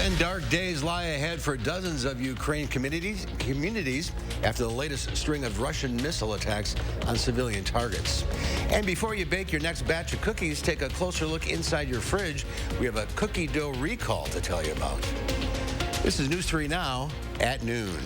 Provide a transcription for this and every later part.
And dark days lie ahead for dozens of Ukraine communities after the latest string of Russian missile attacks on civilian targets. And before you bake your next batch of cookies, take a closer look inside your fridge. We have a cookie dough recall to tell you about. This is News 3 Now at noon.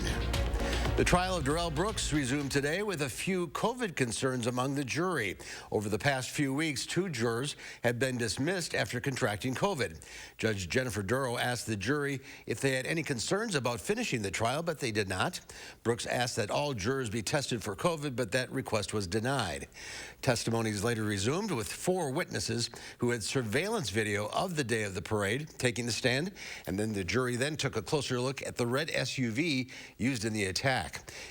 The trial of Darrell Brooks resumed today with a few COVID concerns among the jury. Over the past few weeks, 2 jurors have been dismissed after contracting COVID. Judge Jennifer Duro asked the jury if they had any concerns about finishing the trial, but they did not. Brooks asked that all jurors be tested for COVID, but that request was denied. Testimonies later resumed with 4 witnesses who had surveillance video of the day of the parade taking the stand, and then the jury then took a closer look at the red SUV used in the attack.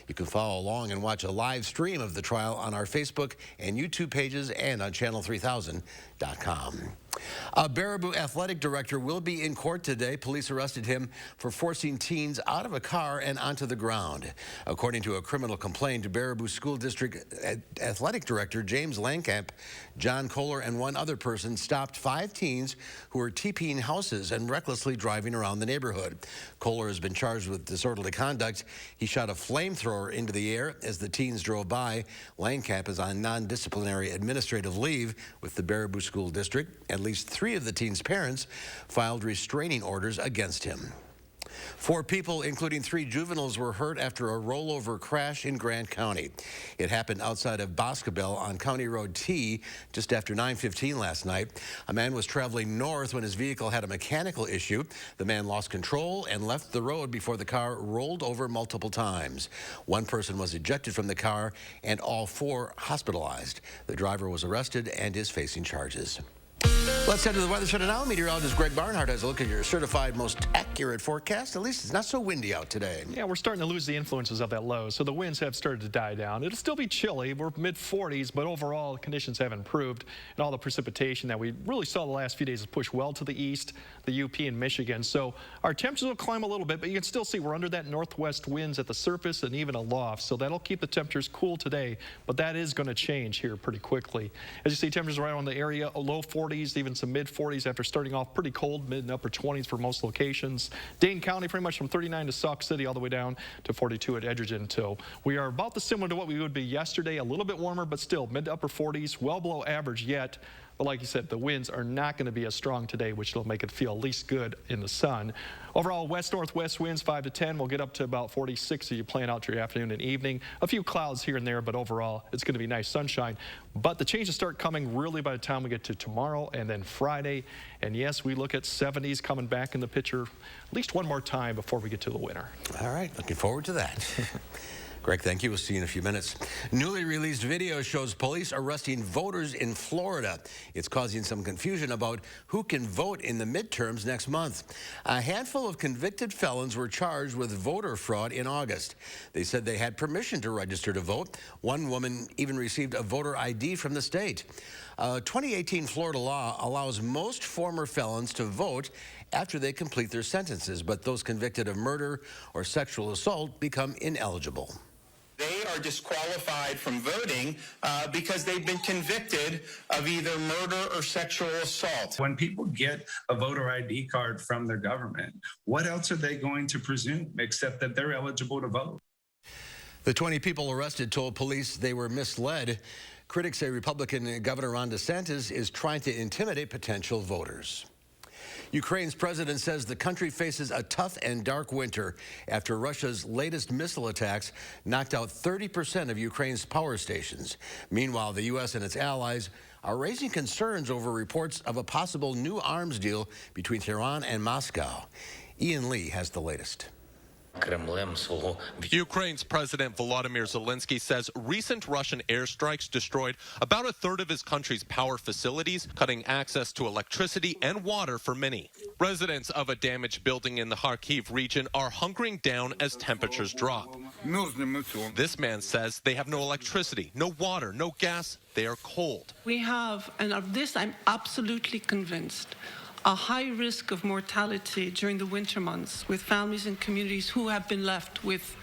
You can follow along and watch a live stream of the trial on our Facebook and YouTube pages and on channel3000.com. A Baraboo athletic director will be in court today. Police arrested him for forcing teens out of a car and onto the ground. According to a criminal complaint, Baraboo School District athletic director James Langkamp, John Kohler, and one other person stopped 5 teens who were TPing houses and recklessly driving around the neighborhood. Kohler has been charged with disorderly conduct. He shot a flamethrower into the air as the teens drove by. Langkamp is on non-disciplinary administrative leave with the Baraboo School District. At least 3 of the teens' parents filed restraining orders against him. 4 people, including 3 juveniles, were hurt after a rollover crash in Grant County. It happened outside of Boscobel on County Road T just after 9:15 last night. A man was traveling north when his vehicle had a mechanical issue. The man lost control and left the road before the car rolled over multiple times. 1 person was ejected from the car and all 4 hospitalized. The driver was arrested and is facing charges. Let's head to the Weather Center now. Meteorologist Greg Barnhart has a look at your certified most accurate forecast. At least it's not so windy out today. Yeah, we're starting to lose the influences of that low, so the winds have started to die down. It'll still be chilly. We're mid-40s, but overall the conditions have improved, and all the precipitation that we really saw the last few days has pushed well to the east, the UP and Michigan. So our temperatures will climb a little bit, but you can still see we're under that northwest winds at the surface and even aloft, so that'll keep the temperatures cool today, but that is going to change here pretty quickly. As you see, temperatures right around the area, low 40s, even some mid-40s after starting off pretty cold, mid and upper 20s for most locations. Dane County pretty much from 39 to Sauk City all the way down to 42 at Edgerton. So we are about the similar to what we would be yesterday, a little bit warmer, but still mid to upper 40s, well below average yet. But like you said, the winds are not going to be as strong today, which will make it feel at least good in the sun. Overall, west-northwest winds 5 to 10. We'll get up to about 46 as you plan out your afternoon and evening. A few clouds here and there, but overall, it's going to be nice sunshine. But the changes start coming really by the time we get to tomorrow and then Friday. And yes, we look at 70s coming back in the picture at least one more time before we get to the winter. All right, looking forward to that. Greg, thank you. We'll see you in a few minutes. Newly released video shows police arresting voters in Florida. It's causing some confusion about who can vote in the midterms next month. A handful of convicted felons were charged with voter fraud in August. They said they had permission to register to vote. One woman even received a voter ID from the state. 2018 Florida law allows most former felons to vote after they complete their sentences, but those convicted of murder or sexual assault become ineligible. They are disqualified from voting because they've been convicted of either murder or sexual assault. When people get a voter ID card from their government, what else are they going to presume except that they're eligible to vote? The 20 people arrested told police they were misled. Critics say Republican Governor Ron DeSantis is trying to intimidate potential voters. Ukraine's president says the country faces a tough and dark winter after Russia's latest missile attacks knocked out 30% of Ukraine's power stations. Meanwhile, the U.S. and its allies are raising concerns over reports of a possible new arms deal between Tehran and Moscow. Ian Lee has the latest. Ukraine's President Volodymyr Zelensky says recent Russian airstrikes destroyed about 1/3 of his country's power facilities, cutting access to electricity and water for many. Residents of a damaged building in the Kharkiv region are hunkering down as temperatures drop. This man says they have no electricity, no water, no gas. They are cold. We have, and of this I'm absolutely convinced, a high risk of mortality during the winter months with families and communities who have been left with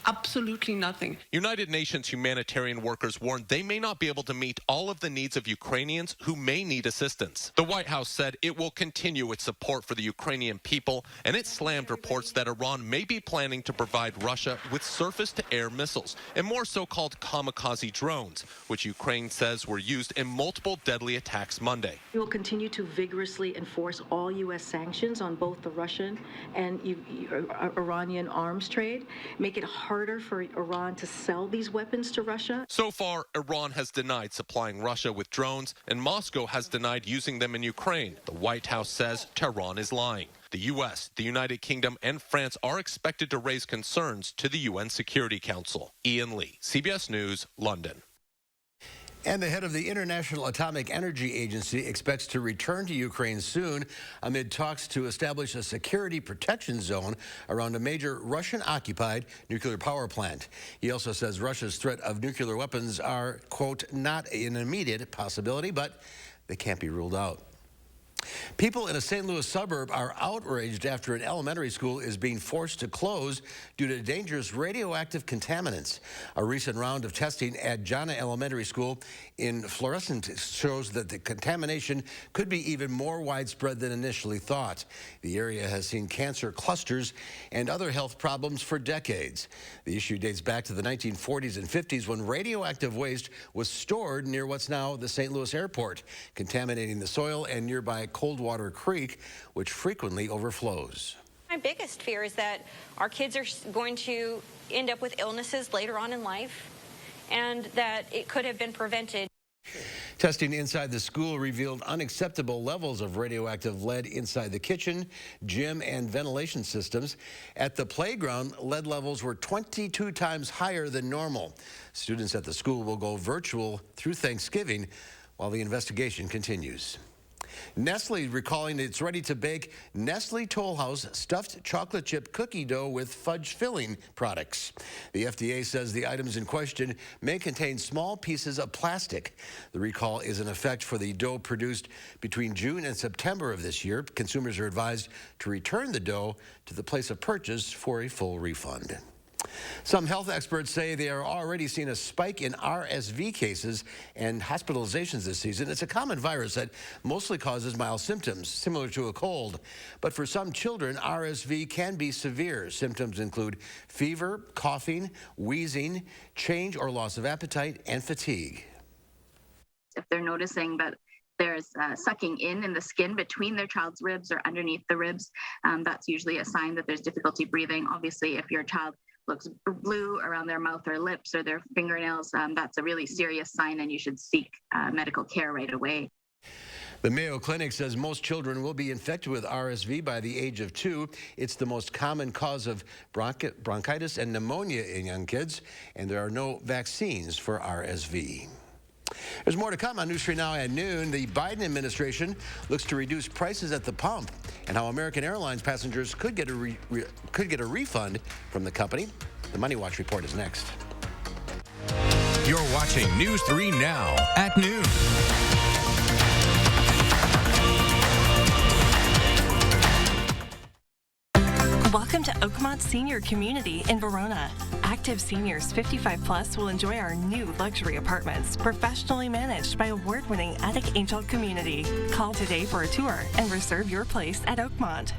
absolutely nothing. United Nations humanitarian workers warned they may not be able to meet all of the needs of Ukrainians who may need assistance. The White House said it will continue its support for the Ukrainian people, and it slammed reports that Iran may be planning to provide Russia with surface-to-air missiles and more so-called kamikaze drones, which Ukraine says were used in multiple deadly attacks Monday. We will continue to vigorously enforce all U.S. sanctions on both the Russian and Iranian arms trade, make it harder for Iran to sell these weapons to Russia. So far, Iran has denied supplying Russia with drones, and Moscow has denied using them in Ukraine. The White House says Tehran is lying. The U.S., the United Kingdom, and France are expected to raise concerns to the UN Security Council. Ian Lee, CBS News, London. And the head of the International Atomic Energy Agency expects to return to Ukraine soon amid talks to establish a security protection zone around a major Russian-occupied nuclear power plant. He also says Russia's threat of nuclear weapons are, quote, not an immediate possibility, but they can't be ruled out. People in a St. Louis suburb are outraged after an elementary school is being forced to close due to dangerous radioactive contaminants. A recent round of testing at Jana Elementary School in Florissant shows that the contamination could be even more widespread than initially thought. The area has seen cancer clusters and other health problems for decades. The issue dates back to the 1940s and 50s when radioactive waste was stored near what's now the St. Louis airport, contaminating the soil and nearby Coldwater Creek, which frequently overflows. My biggest fear is that our kids are going to end up with illnesses later on in life, and that it could have been prevented. Testing inside the school revealed unacceptable levels of radioactive lead inside the kitchen, gym, and ventilation systems. At the playground, lead levels were 22 times higher than normal. Students at the school will go virtual through Thanksgiving while the investigation continues. Nestle recalling it's ready to bake Nestle Toll House stuffed chocolate chip cookie dough with fudge filling products. The FDA says the items in question may contain small pieces of plastic. The recall is in effect for the dough produced between June and September of this year. Consumers are advised to return the dough to the place of purchase for a full refund. Some health experts say they are already seeing a spike in RSV cases and hospitalizations this season. It's a common virus that mostly causes mild symptoms, similar to a cold. But for some children, RSV can be severe. Symptoms include fever, coughing, wheezing, change or loss of appetite, and fatigue. If they're noticing that there's sucking in the skin between their child's ribs or underneath the ribs, that's usually a sign that there's difficulty breathing. Obviously, if your child looks blue around their mouth or lips or their fingernails, that's a really serious sign, and you should seek medical care right away. The Mayo Clinic says most children will be infected with RSV by the age of 2. It's the most common cause of bronchitis and pneumonia in young kids, and there are no vaccines for RSV. There's more to come on News 3 Now at noon. The Biden administration looks to reduce prices at the pump, and how American Airlines passengers could get a refund from the company. The Money Watch report is next. You're watching News 3 Now at noon. Welcome to Oakmont Senior Community in Verona. Active seniors 55 plus will enjoy our new luxury apartments, professionally managed by award-winning Attic Angel Community. Call today for a tour and reserve your place at Oakmont.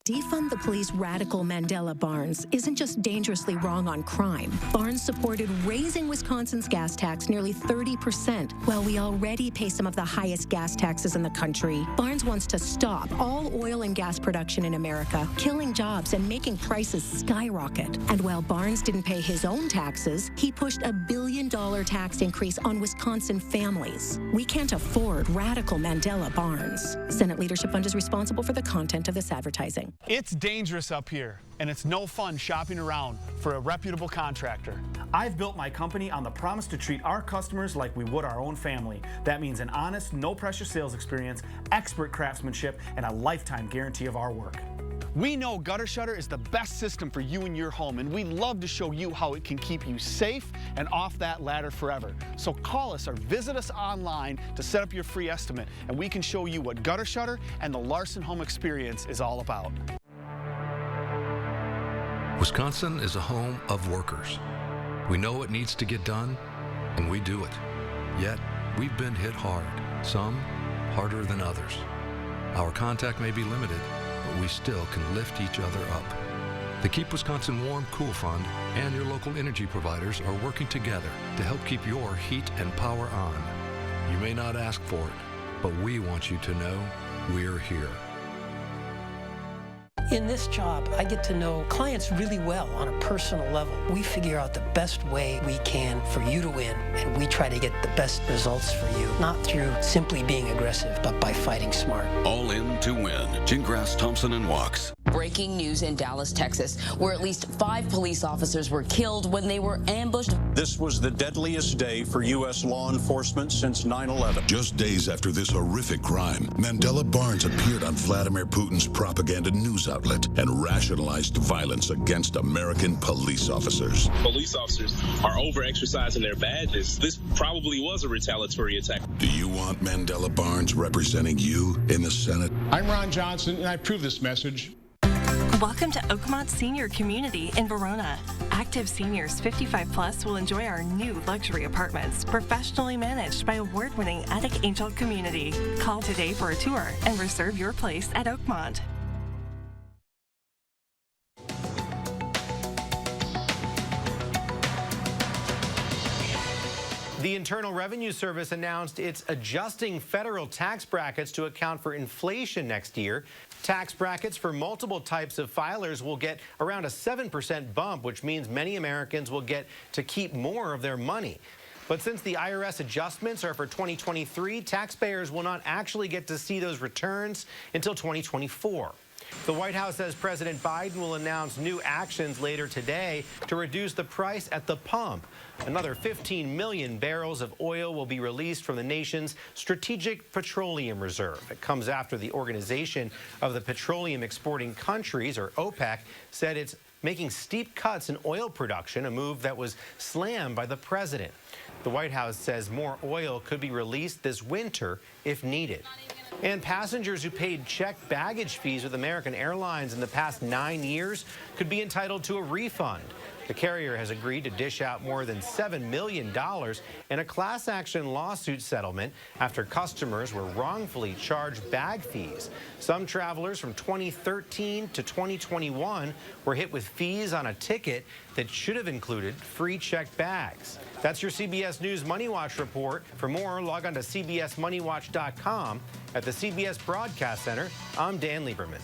Defund the Police radical Mandela Barnes isn't just dangerously wrong on crime. Barnes supported raising Wisconsin's gas tax nearly 30%, while we already pay some of the highest gas taxes in the country. Barnes wants to stop all oil and gas production in America, killing jobs and making prices skyrocket. And while Barnes didn't pay his own taxes, he pushed a $1 billion tax increase on Wisconsin families. We can't afford radical Mandela Barnes. Senate Leadership Fund is responsible for the content of this advertising. It's dangerous up here, and it's no fun shopping around for a reputable contractor. I've built my company on the promise to treat our customers like we would our own family. That means an honest, no-pressure sales experience, expert craftsmanship, and a lifetime guarantee of our work. We know Gutter Shutter is the best system for you and your home, and we'd love to show you how it can keep you safe and off that ladder forever. So call us or visit us online to set up your free estimate, and we can show you what Gutter Shutter and the Larson Home Experience is all about. Wisconsin is a home of workers. We know it needs to get done, and we do it. Yet, we've been hit hard, some harder than others. Our contact may be limited, but we still can lift each other up. The Keep Wisconsin Warm Cool Fund and your local energy providers are working together to help keep your heat and power on. You may not ask for it, but we want you to know we're here. In this job, I get to know clients really well on a personal level. We figure out the best way we can for you to win, and we try to get the best results for you, not through simply being aggressive, but by fighting smart. All in to win. Gingras, Thompson, and Walks. Breaking news in Dallas, Texas, where at least 5 police officers were killed when they were ambushed. This was the deadliest day for U.S. law enforcement since 9/11. Just days after this horrific crime, Mandela Barnes appeared on Vladimir Putin's propaganda news outlet and rationalized violence against American police officers. Police officers are over-exercising their badges. This probably was a retaliatory attack. Do you want Mandela Barnes representing you in the Senate? I'm Ron Johnson, and I approve this message. Welcome to Oakmont Senior Community in Verona. Active seniors 55 plus will enjoy our new luxury apartments, professionally managed by award-winning Attic Angel Community. Call today for a tour and reserve your place at Oakmont. The Internal Revenue Service announced it's adjusting federal tax brackets to account for inflation next year. Tax brackets for multiple types of filers will get around a 7% bump, which means many Americans will get to keep more of their money. But since the IRS adjustments are for 2023, taxpayers will not actually get to see those returns until 2024. The White House says President Biden will announce new actions later today to reduce the price at the pump. Another 15 million barrels of oil will be released from the nation's Strategic Petroleum Reserve. It comes after the Organization of the Petroleum Exporting Countries, or OPEC, said it's making steep cuts in oil production, a move that was slammed by the president. The White House says more oil could be released this winter if needed. And passengers who paid checked baggage fees with American Airlines in the past 9 years could be entitled to a refund. The carrier has agreed to dish out more than $7 million in a class action lawsuit settlement after customers were wrongfully charged bag fees. Some travelers from 2013 to 2021 were hit with fees on a ticket that should have included free checked bags. That's your CBS News Money Watch report. For more, log on to cbsmoneywatch.com. At the CBS Broadcast Center, I'm Dan Lieberman.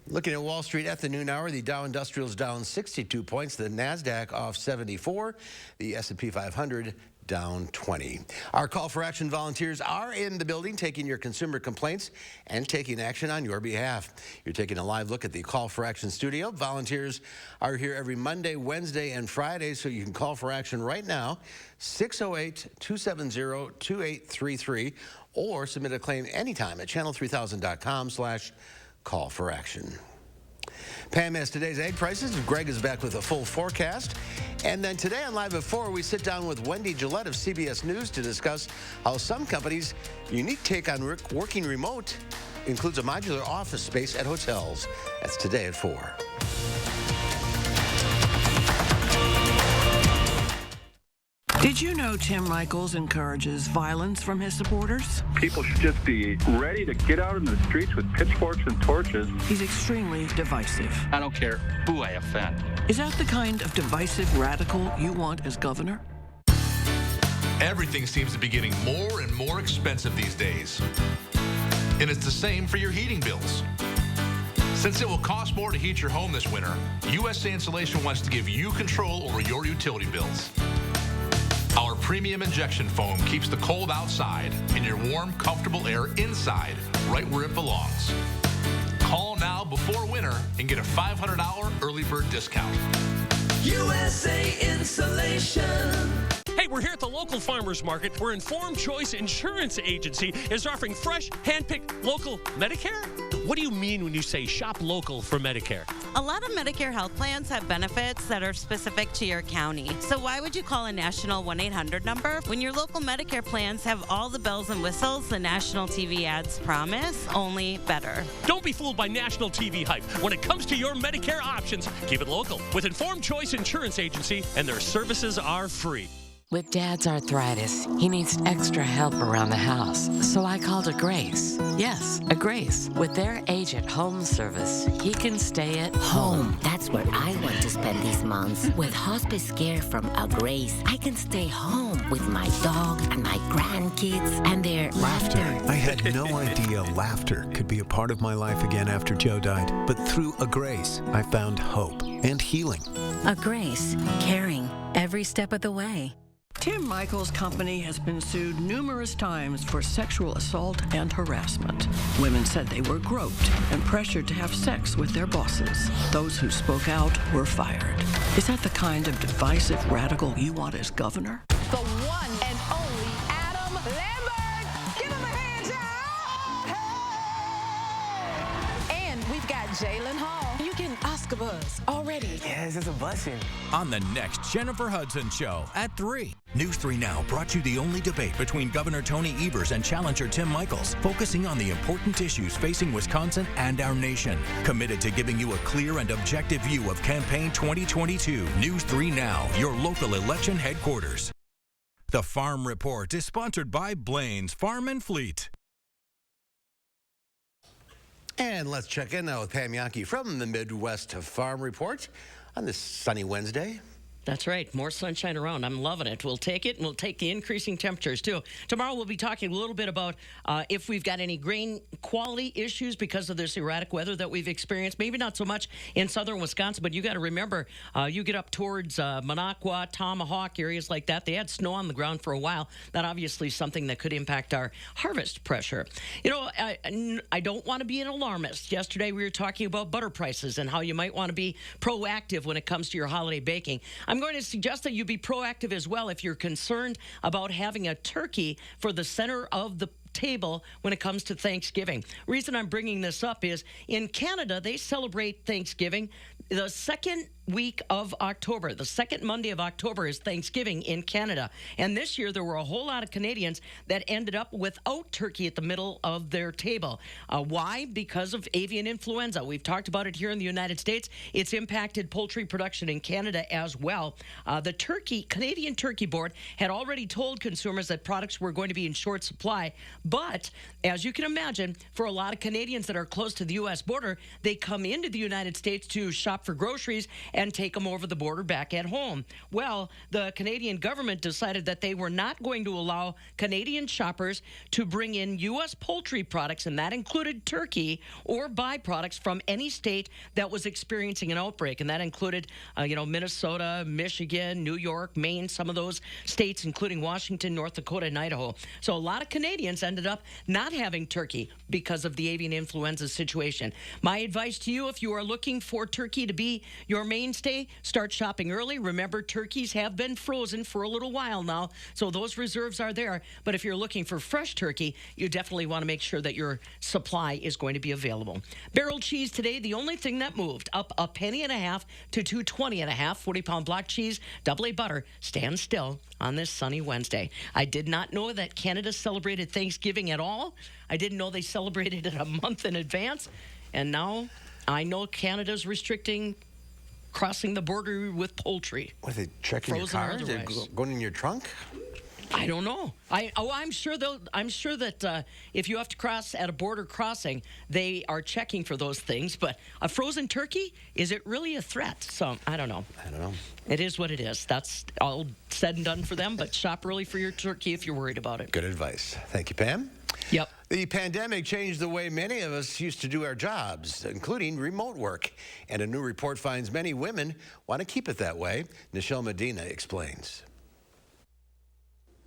Looking at Wall Street at the noon hour, the Dow Industrials down 62 points, the NASDAQ off 74, the S&P 500 down 20. Our call for action volunteers are in the building taking your consumer complaints and taking action on your behalf. You're taking a live look at the Call for Action studio. Volunteers are here every Monday, Wednesday, and Friday, so you can call for action right now, 608-270-2833, or submit a claim anytime at channel3000.com/call for action. Pam has today's egg prices. Greg is back with a full forecast. And then today on Live at 4, we sit down with Wendy Gillette of CBS News to discuss how some companies' unique take on working remote includes a modular office space at hotels. That's today at 4. Did you know Tim Michaels encourages violence from his supporters? People should just be ready to get out in the streets with pitchforks and torches. He's extremely divisive. I don't care who I offend. Is that the kind of divisive radical you want as governor? Everything seems to be getting more and more expensive these days. And it's the same for your heating bills. Since it will cost more to heat your home this winter, USA Insulation wants to give you control over your utility bills. Our premium injection foam keeps the cold outside and your warm, comfortable air inside, right where it belongs. Call now before winter and get a $500 early bird discount. USA Insulation. Hey, we're here at the local farmers market where Informed Choice Insurance Agency is offering fresh, hand-picked local Medicare, What do you mean when you say shop local for Medicare? A lot of Medicare health plans have benefits that are specific to your county. So why would you call a national 1-800 number when your local Medicare plans have all the bells and whistles the national TV ads promise, only better? Don't be fooled by national TV hype. When it comes to your Medicare options, keep it local with Informed Choice Insurance Agency, and their services are free. With Dad's arthritis, he needs extra help around the house, so I called a Grace. Yes, a Grace. With their agent home service, he can stay at home. That's where I want to spend these months. With hospice care from a Grace, I can stay home with my dog and my grandkids and their laughter. I had no idea laughter could be a part of my life again after Joe died. But through a Grace, I found hope and healing. A Grace, caring every step of the way. Tim Michaels' company has been sued numerous times for sexual assault and harassment. Women said they were groped and pressured to have sex with their bosses. Those who spoke out were fired. Is that the kind of divisive radical you want as governor? The one and only Adam Lambert. Give him a hand, y'all. Hey. And we've got Jalen Hall. You getting Oscar buzz already? Yes, it's a blessing. On the next Jennifer Hudson Show at 3. News 3 Now brought you the only debate between Governor Tony Evers and challenger Tim Michaels, focusing on the important issues facing Wisconsin and our nation. Committed to giving you a clear and objective view of campaign 2022. News 3 Now, your local election headquarters. The Farm Report is sponsored by Blaine's Farm and Fleet. And let's check in now with Pam Yankee from the Midwest Farm Report on this sunny Wednesday. That's right. More sunshine around. I'm loving it. We'll take it, and we'll take the increasing temperatures, too. Tomorrow, we'll be talking a little bit about if we've got any grain quality issues because of this erratic weather that we've experienced. Maybe not so much in southern Wisconsin, but you got to remember, you get up towards Minocqua, Tomahawk, areas like that. They had snow on the ground for a while. That obviously is something that could impact our harvest pressure. You know, I don't want to be an alarmist. Yesterday, we were talking about butter prices and how you might want to be proactive when it comes to your holiday baking. I'm going to suggest that you be proactive as well if you're concerned about having a turkey for the center of the table when it comes to Thanksgiving. Reason I'm bringing this up is in Canada, they celebrate Thanksgiving the second week of October. The second Monday of October is Thanksgiving in Canada. And this year, there were a whole lot of Canadians that ended up without turkey at the middle of their table. Why? Because of avian influenza. We've talked about it here in the United States. It's impacted poultry production in Canada as well. The Canadian Turkey Board had already told consumers that products were going to be in short supply. But as you can imagine, for a lot of Canadians that are close to the U.S. border, they come into the United States to shop for groceries and take them over the border back at home. Well, the Canadian government decided that they were not going to allow Canadian shoppers to bring in U.S. poultry products, and that included turkey or byproducts from any state that was experiencing an outbreak. And that included, Minnesota, Michigan, New York, Maine, some of those states, including Washington, North Dakota, and Idaho. So a lot of Canadians ended up not having turkey because of the avian influenza situation. My advice to you, if you are looking for turkey to be your mainstay, start shopping early. Remember, turkeys have been frozen for a little while now, so those reserves are there. But if you're looking for fresh turkey, you definitely want to make sure that your supply is going to be available. Barrel cheese today, the only thing that moved, up a penny and a half to $2.20 and a half. 40-pound block cheese, double A butter, stands still on this sunny Wednesday. I did not know that Canada celebrated Thanksgiving at all. I didn't know they celebrated it a month in advance. And now I know Canada's restricting crossing the border with poultry. What, are they checking your car? Is it going in your trunk? I don't know. I'm sure that if you have to cross at a border crossing, they are checking for those things. But a frozen turkey, is it really a threat? So I don't know. It is what it is. That's all said and done for them. But shop early for your turkey if you're worried about it. Good advice. Thank you, Pam. Yep. The pandemic changed the way many of us used to do our jobs, including remote work. And a new report finds many women want to keep it that way. Nichelle Medina explains.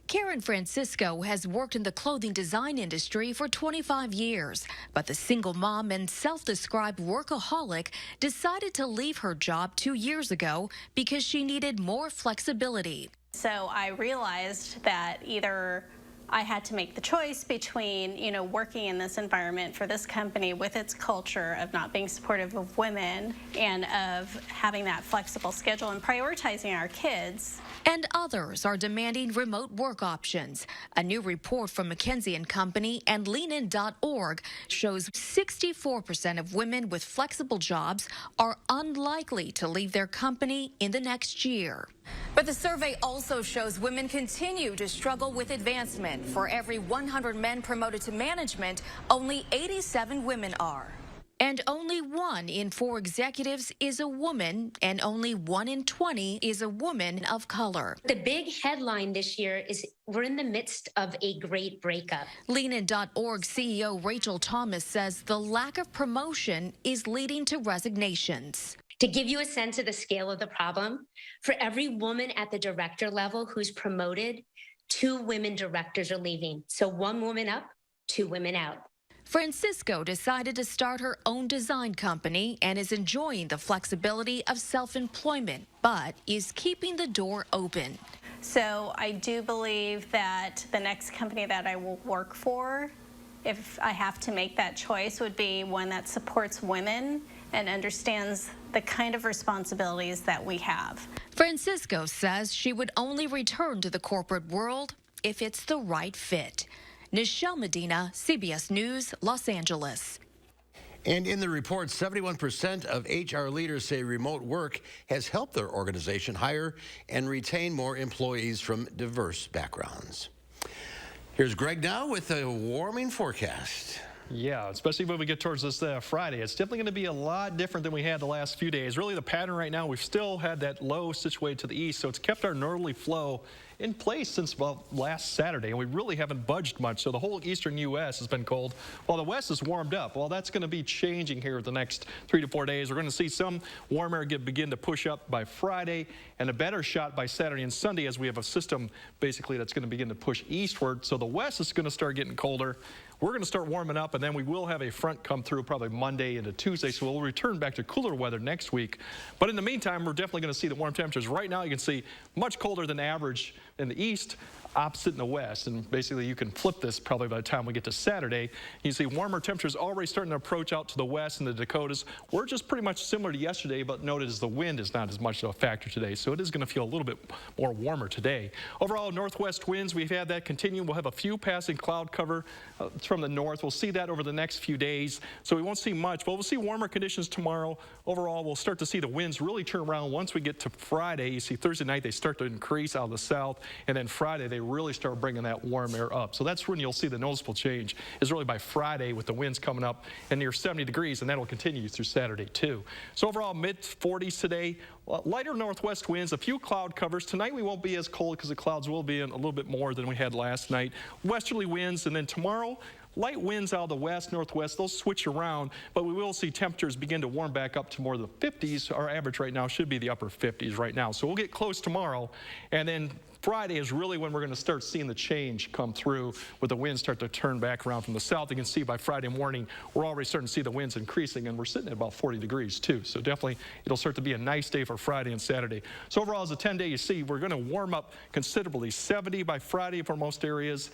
Karen Francisco has worked in the clothing design industry for 25 years, but the single mom and self-described workaholic decided to leave her job 2 years ago because she needed more flexibility. So I realized that either I had to make the choice between, working in this environment for this company with its culture of not being supportive of women and of having that flexible schedule and prioritizing our kids. And others are demanding remote work options. A new report from McKinsey & Company and leanin.org shows 64% of women with flexible jobs are unlikely to leave their company in the next year. But the survey also shows women continue to struggle with advancement. For every 100 men promoted to management, only 87 women are. And only 1 in 4 executives is a woman, and only 1 in 20 is a woman of color. The big headline this year is we're in the midst of a great breakup. Leanin.org CEO Rachel Thomas says the lack of promotion is leading to resignations. To give you a sense of the scale of the problem, for every woman at the director level who's promoted, 2 women directors are leaving. So 1 woman up, 2 women out. Francisco decided to start her own design company and is enjoying the flexibility of self-employment, but is keeping the door open. So I do believe that the next company that I will work for, if I have to make that choice, would be one that supports women and understands the kind of responsibilities that we have. Francisco says she would only return to the corporate world if it's the right fit. Nichelle Medina, CBS News, Los Angeles. And in the report, 71% of HR leaders say remote work has helped their organization hire and retain more employees from diverse backgrounds. Here's Greg now with a warming forecast. Yeah, especially when we get towards this Friday. It's definitely going to be a lot different than we had the last few days. Really, the pattern right now, we've still had that low situated to the east, so it's kept our northerly flow in place since about last Saturday, and we really haven't budged much. So the whole eastern U.S. has been cold, while the west is warmed up. Well, that's going to be changing here the next 3 to 4 days. We're going to see some warm air begin to push up by Friday, and a better shot by Saturday and Sunday as we have a system basically that's going to begin to push eastward. So the west is going to start getting colder. We're going to start warming up, and then we will have a front come through probably Monday into Tuesday, so we'll return back to cooler weather next week. But in the meantime, we're definitely going to see the warm temperatures. Right now, you can see much colder than average in the east, opposite in the west. And basically, you can flip this probably by the time we get to Saturday. You see warmer temperatures already starting to approach out to the west and the Dakotas. We're just pretty much similar to yesterday, but notice the wind is not as much of a factor today, so it is going to feel a little bit more warmer today. Overall, northwest winds, we've had that continue. We'll have a few passing cloud cover from the north. We'll see that over the next few days, so we won't see much, but we'll see warmer conditions tomorrow. Overall, we'll start to see the winds really turn around once we get to Friday. You see Thursday night, they start to increase out of the south, and then Friday, they really start bringing that warm air up. So that's when you'll see the noticeable change, is really by Friday with the winds coming up and near 70 degrees, and that'll continue through Saturday too. So overall, mid-40s today, lighter northwest winds, a few cloud covers. Tonight we won't be as cold because the clouds will be in a little bit more than we had last night. Westerly winds, and then tomorrow, light winds out of the west, northwest, they'll switch around, but we will see temperatures begin to warm back up to more of the 50s. Our average right now should be the upper 50s right now. So we'll get close tomorrow, and then Friday is really when we're going to start seeing the change come through with the winds start to turn back around from the south. You can see by Friday morning, we're already starting to see the winds increasing, and we're sitting at about 40 degrees too. So definitely it'll start to be a nice day for Friday and Saturday. So overall, as a 10-day, you see, we're going to warm up considerably. 70 by Friday for most areas.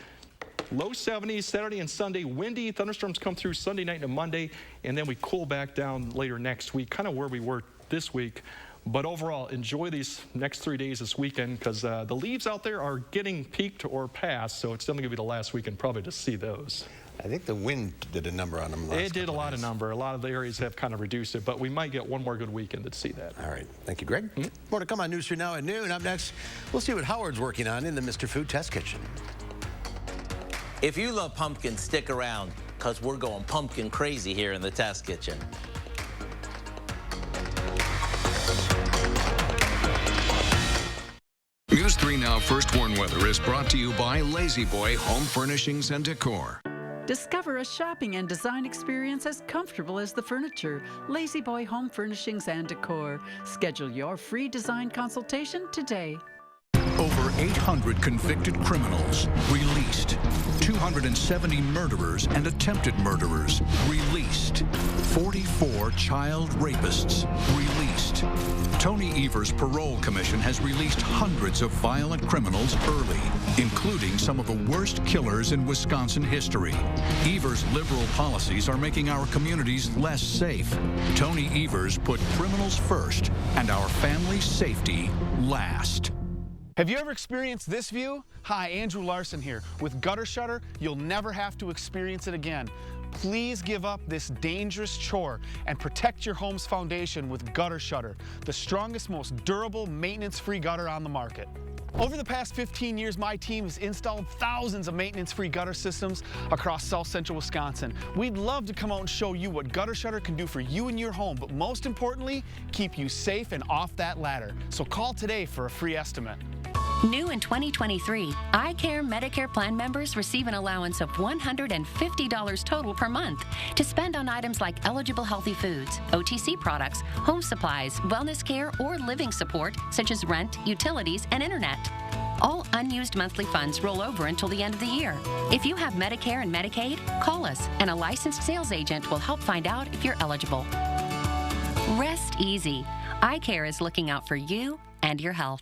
Low 70s Saturday and Sunday. Windy, thunderstorms come through Sunday night and Monday, and then we cool back down later next week, kind of where we were this week. But overall, enjoy these next 3 days this weekend, because the leaves out there are getting peaked or passed, so it's definitely going to be the last weekend probably to see those. I think the wind did a number on them. It did a lot of number. A lot of the areas have kind of reduced it, but we might get one more good weekend to see that. All right. Thank you, Greg. More to come on News 3 Now at noon. Up next, we'll see what Howard's working on in the Mr. Food Test Kitchen. If you love pumpkin, stick around, because we're going pumpkin crazy here in the Test Kitchen. News 3 Now First Warn Weather is brought to you by Lazy Boy Home Furnishings and Decor. Discover a shopping and design experience as comfortable as the furniture. Lazy Boy Home Furnishings and Decor. Schedule your free design consultation today. Over 800 convicted criminals released. 270 murderers and attempted murderers released. 44 child rapists released. Tony Evers' parole commission has released hundreds of violent criminals early, including some of the worst killers in Wisconsin history. Evers' liberal policies are making our communities less safe. Tony Evers put criminals first and our family's safety last. Have you ever experienced this view? Hi, Andrew Larson here. With Gutter Shutter, you'll never have to experience it again. Please give up this dangerous chore and protect your home's foundation with Gutter Shutter, the strongest, most durable, maintenance-free gutter on the market. Over the past 15 years, my team has installed thousands of maintenance-free gutter systems across South Central Wisconsin. We'd love to come out and show you what Gutter Shutter can do for you and your home, but most importantly, keep you safe and off that ladder. So call today for a free estimate. New in 2023, iCare Medicare plan members receive an allowance of $150 total per month to spend on items like eligible healthy foods, OTC products, home supplies, wellness care, or living support such as rent, utilities, and internet. All unused monthly funds roll over until the end of the year. If you have Medicare and Medicaid, call us and a licensed sales agent will help find out if you're eligible. Rest easy. iCare is looking out for you and your health.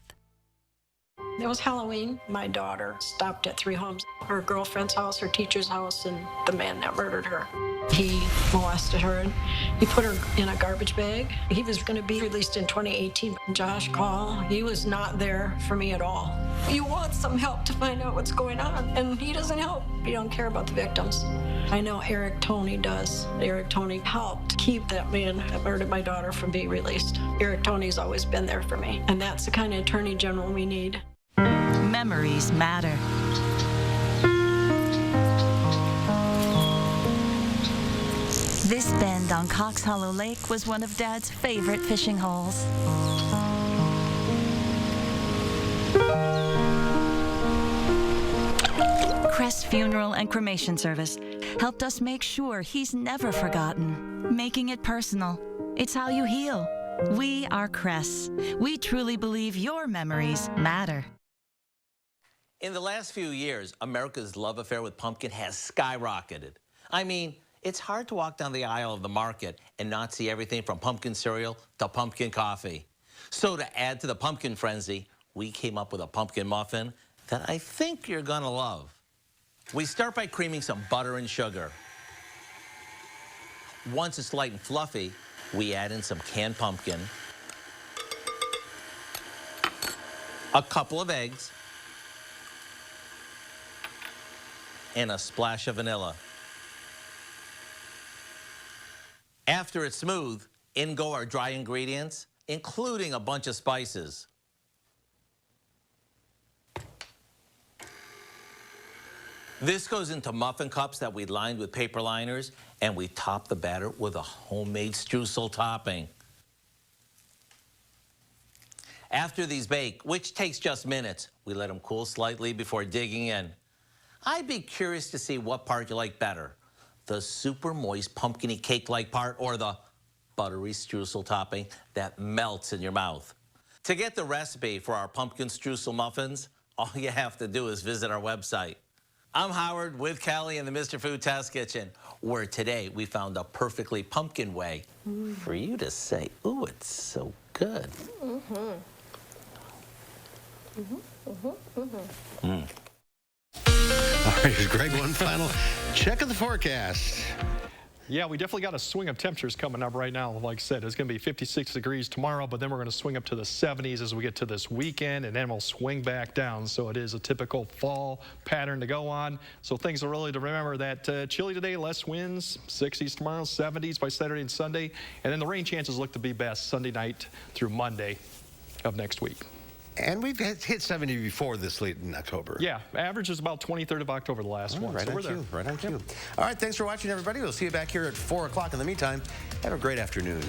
It was Halloween. My daughter stopped at 3 homes, her girlfriend's house, her teacher's house, and the man that murdered her. He molested her and he put her in a garbage bag. He was going to be released in 2018. Josh called. He was not there for me at all. You want some help to find out what's going on, and he doesn't help. He don't care about the victims. I know Eric Toney does. Eric Toney helped keep that man that murdered my daughter from being released. Eric Toney's always been there for me, and that's the kind of attorney general we need. Memories matter. This bend on Cox Hollow Lake was one of Dad's favorite fishing holes. Crest Funeral and Cremation Service helped us make sure he's never forgotten. Making it personal. It's how you heal. We are Crest. We truly believe your memories matter. In the last few years, America's love affair with pumpkin has skyrocketed. I mean, it's hard to walk down the aisle of the market and not see everything from pumpkin cereal to pumpkin coffee. So to add to the pumpkin frenzy, we came up with a pumpkin muffin that I think you're gonna love. We start by creaming some butter and sugar. Once it's light and fluffy, we add in some canned pumpkin, a couple of eggs, and a splash of vanilla. After it's smooth, in go our dry ingredients, including a bunch of spices. This goes into muffin cups that we lined with paper liners, and we top the batter with a homemade streusel topping. After these bake, which takes just minutes, we let them cool slightly before digging in. I'd be curious to see what part you like better, the super moist pumpkin-y cake-like part or the buttery streusel topping that melts in your mouth. To get the recipe for our pumpkin streusel muffins, all you have to do is visit our website. I'm Howard with Kelly in the Mr. Food Test Kitchen, where today we found a perfectly pumpkin way for you to say, ooh, it's so good. All right, here's Greg, one final check of the forecast. Yeah, we definitely got a swing of temperatures coming up right now. Like I said, it's going to be 56 degrees tomorrow, but then we're going to swing up to the 70s as we get to this weekend, and then we'll swing back down. So it is a typical fall pattern to go on. So things are really to remember that chilly today, less winds, 60s tomorrow, 70s by Saturday and Sunday, and then the rain chances look to be best Sunday night through Monday of next week. And we've hit 70 before this late in October. Yeah, average is about 23rd of October, the last one. Right, so on we're there. cue, right on cue. All right, thanks for watching, everybody. We'll see you back here at 4 o'clock. In the meantime, have a great afternoon.